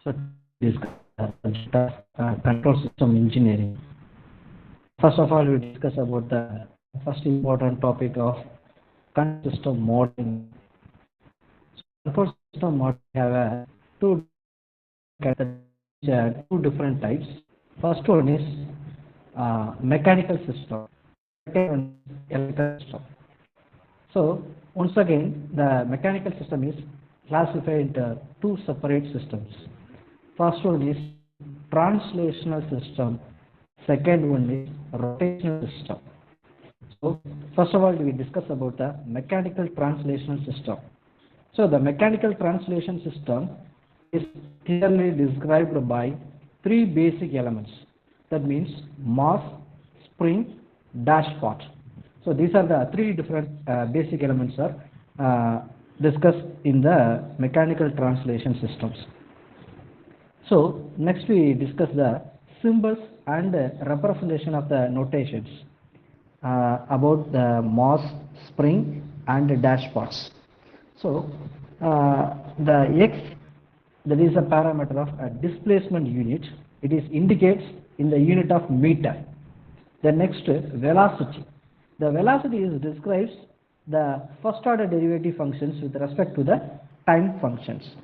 So discuss the subject of control system engineering. First of all, we discuss about the first important topic of control system modeling. Control system model have two two different types. First one is mechanical system. Second one is electrical system. So once again, the mechanical system is classified into two separate systems. First one is translational system. Second one is rotational system. So first of all, we discuss about the mechanical translational system. So the mechanical translation system is clearly described by three basic elements. That means mass, spring, dashpot. So these are the three different basic elements are discussed in the mechanical translation systems. So next we discuss the symbols and representation of the notations about the mass, spring and dashpots. So the X, that is a parameter of a displacement unit. It is indicates in the unit of meter. The next, velocity. The velocity is describes the first order derivative functions with respect to the time functions.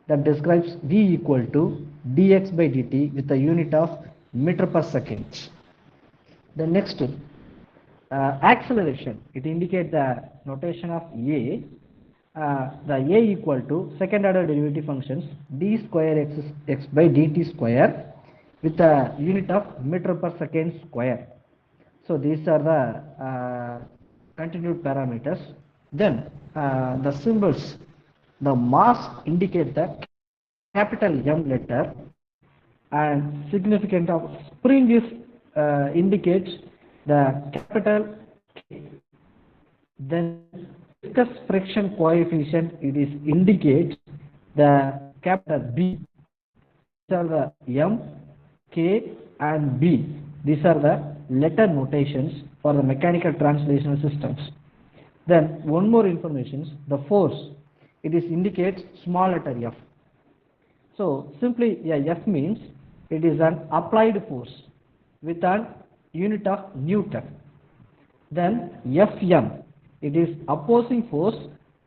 That describes v equal to dx by dt with the unit of meter per second. The next, acceleration. It indicates the notation of a. The a equal to second order derivative functions d square x by dt square with the unit of meter per second square. So these are the continued parameters. Then the symbols, the mass indicate the capital M letter, and significant of spring is indicates the capital K. Then viscous friction coefficient, it is indicates the capital B. These are the M, K and B. These are the letter notations for the mechanical translational systems. Then one more information, the force, it is indicates small letter f. So simply F means it is an applied force with an unit of Newton. Then Fm, it is opposing force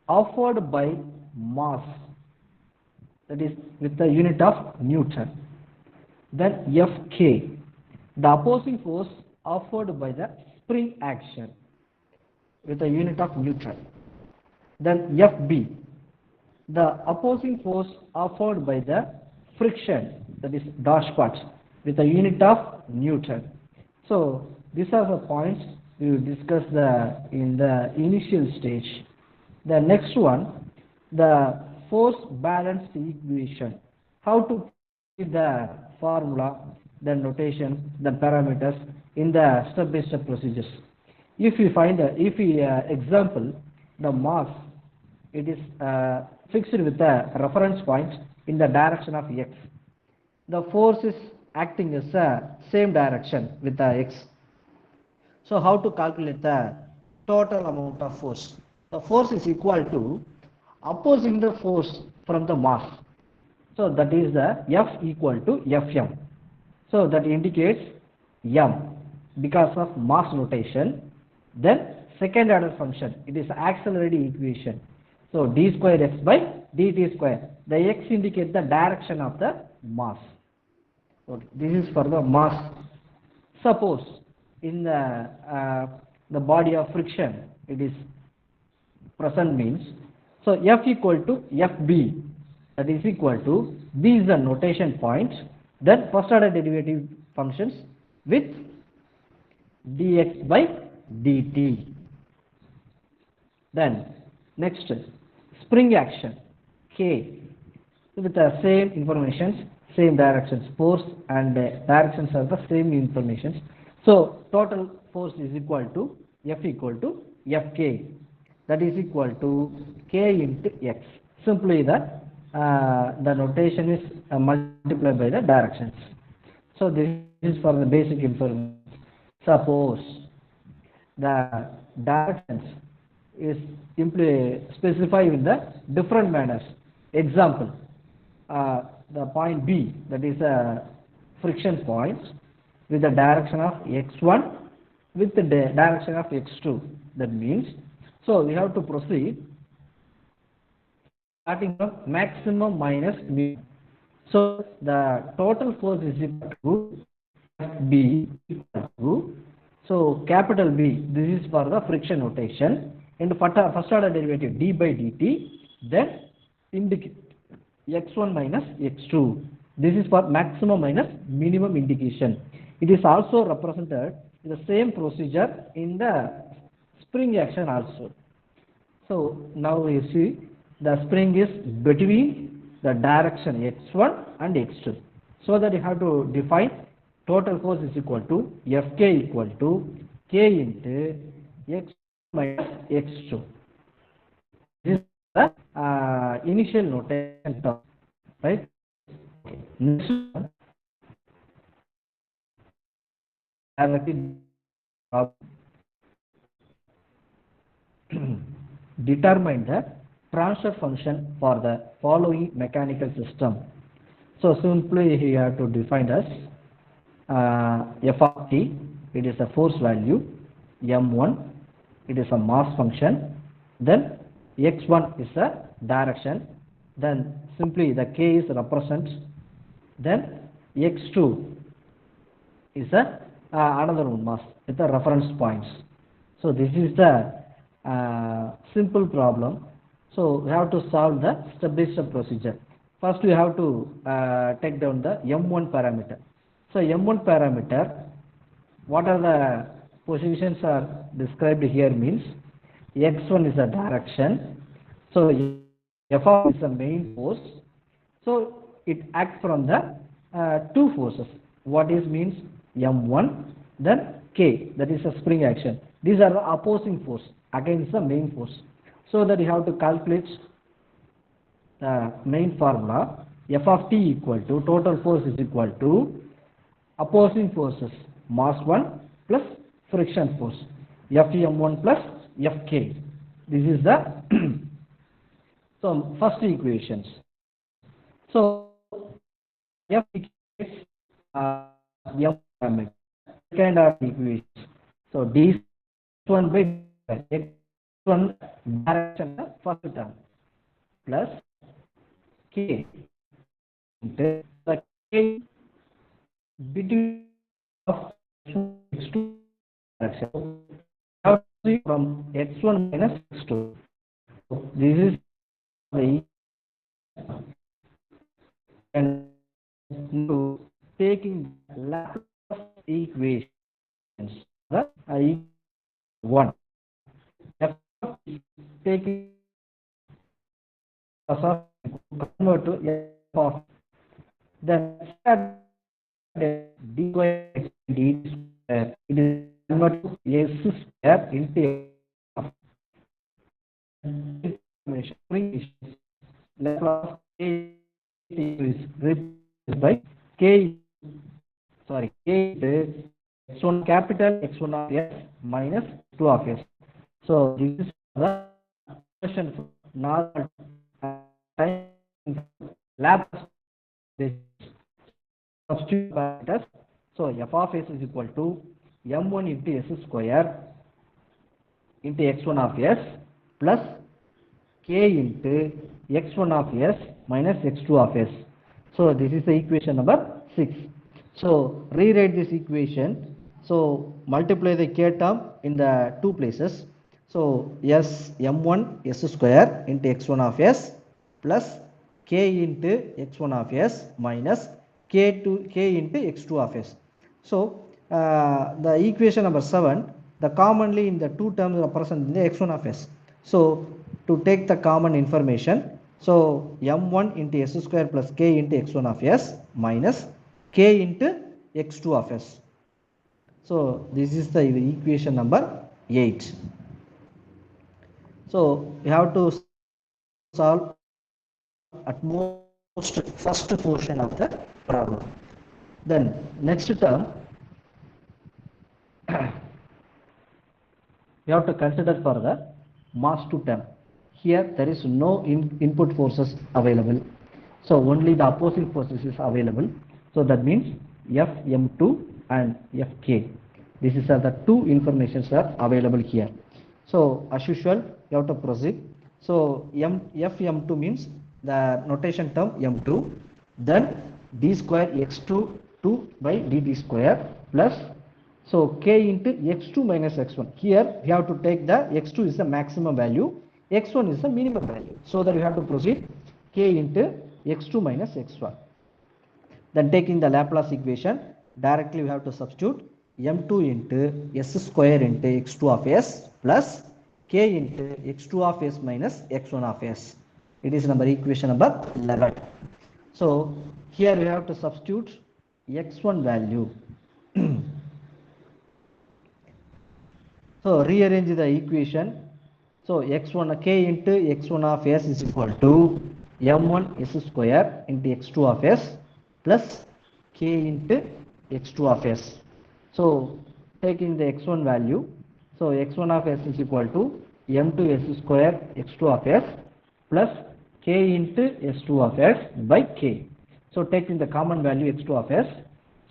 offered by mass, that is with the unit of Newton. Then Fk, the opposing force offered by the spring action with a unit of Newton. Then Fb, the opposing force offered by the friction, that is dashpot, with a unit of Newton. So these are the points we will discuss in the initial stage. The next one, the force balance equation. How to put the formula, the notation, the parameters in the step-by-step procedures. If we find, example, the mass, it is fixed with a reference point in the direction of x. The force is acting as the same direction with the x. So how to calculate the total amount of force? The force is equal to opposing the force from the mass. So that is the F equal to Fm. So that indicates M because of mass rotation. Then second order function, it is accelerated equation. So d square x by dt square. The x indicates the direction of the mass. Okay, this is for the mass. Suppose in the body of friction, it is present means, so F equal to Fb, that is equal to, B is the notation point, then first order derivative functions with dx by dt. Then next, spring action, K, with the same informations, same directions, force and directions are the same informations. So total force is equal to F equal to Fk, that is equal to K into x. Simply the notation is multiplied by the directions. So this is for the basic information. Suppose the directions is simply specified in the different manners. Example, the point B, that is a friction point with the direction of x1 with the direction of x2. That means, so we have to proceed starting from maximum minus minimum. So the total force is equal to B equal to, so capital B, this is for the friction notation, and first order derivative d by dt, then indicate x1 minus x2. This is for maximum minus minimum indication. It is also represented in the same procedure in the spring action also. So now you see the spring is between the direction x1 and x2. So that you have to define total force is equal to Fk equal to K into x minus x2. This is the initial notation term, right? Next one, determine the transfer function for the following mechanical system. So simply you have to define as f of t, it is a force value, m1, it is a mass function, then x1 is a direction, then simply the k is represent, then x2 is a another one mass with the reference points. So this is the simple problem. So we have to solve the step-by-step procedure. First we have to take down the m1 parameter. So m1 parameter, what are the positions are described here means x1 is a direction. So f of is a main force. So it acts from the two forces. What is means m1, then k, that is a spring action. These are the opposing force against the main force. So that you have to calculate the main formula. F of t equal to total force is equal to opposing forces mass 1 plus friction force Fm1 plus Fk. This is the so first equations. So F equates M parameter. Second order equation. So d1 by x1 direction first term plus k into the k between of x2 direction from x1 minus x2. This is the and to taking Laplace equations the one taking convert to f of then d square x d square, it is convert to s square into f. Laplace is replaced by k, sorry, k is x1 capital x1 of s minus 2 of s. So this is the question for normal time Laplace substitute parameters. So f of s is equal to m1 into s square into x1 of s plus k into x1 of s minus x2 of s. So this is the equation number 6. So rewrite this equation. So multiply the k term in the two places. So s m1 s square into x1 of s plus k into x1 of s minus k into x2 of s. So the equation number 7, the commonly in the two terms represent in the x1 of s. So to take the common information, so m1 into s square plus k into x1 of s minus k into x2 of s. So this is the equation number 8. So we have to solve at most first portion of the problem. Then next term we have to consider for the mass 2 term. Here there is no input forces available. So only the opposing forces is available. So that means Fm2 and Fk. This is the two informations are available here. So as usual, you have to proceed. So Fm2 means the notation term m2, then d square x2 2 by dt square plus, so k into x2 minus x1. Here we have to take the x2 is the maximum value, x1 is the minimum value. So that we have to proceed k into x2 minus x1. Then taking the Laplace equation, directly we have to substitute m2 into s square into x2 of s plus k into x2 of s minus x1 of s. It is number equation number 11. So here we have to substitute x1 value. So rearrange the equation. So x1 k into x1 of s is equal to m1 s square into x2 of s plus k into x2 of s. So taking the x1 value, so x1 of s is equal to m2 s square x2 of s plus k into s2 of s by k. So taking the common value x2 of s,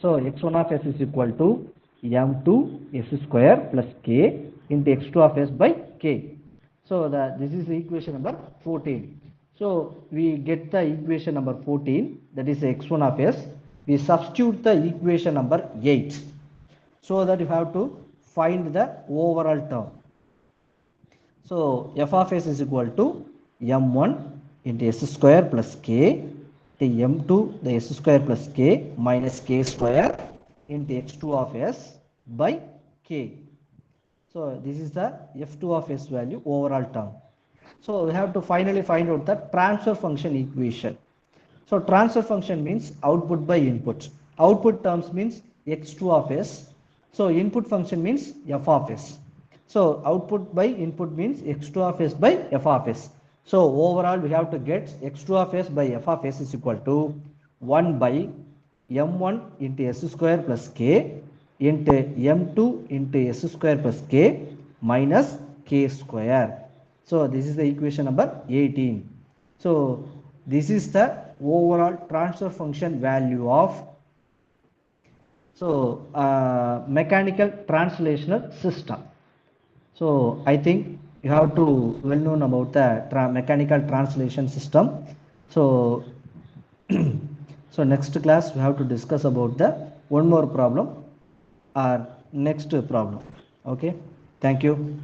so x1 of s is equal to m2 s square plus k into x2 of s by k. So this is the equation number 14. So we get the equation number 14, that is x1 of s. We substitute the equation number 8. So that you have to find the overall term. So f of s is equal to m1 into s square plus k to m2 the s square plus k minus k square into x2 of s by k. So this is the f2 of s value overall term. So we have to finally find out the transfer function equation. So transfer function means output by input. Output terms means x2 of s. So input function means f of s. So output by input means x2 of s by f of s. So overall we have to get x2 of s by f of s is equal to 1 by m1 into s square plus k into m2 into s square plus k minus k square. So this is the equation number 18. So this is the overall transfer function value of mechanical translational system. So I think you have to well known about the mechanical translation system. So so next class we have to discuss about the one more problem or next problem. Okay, thank you.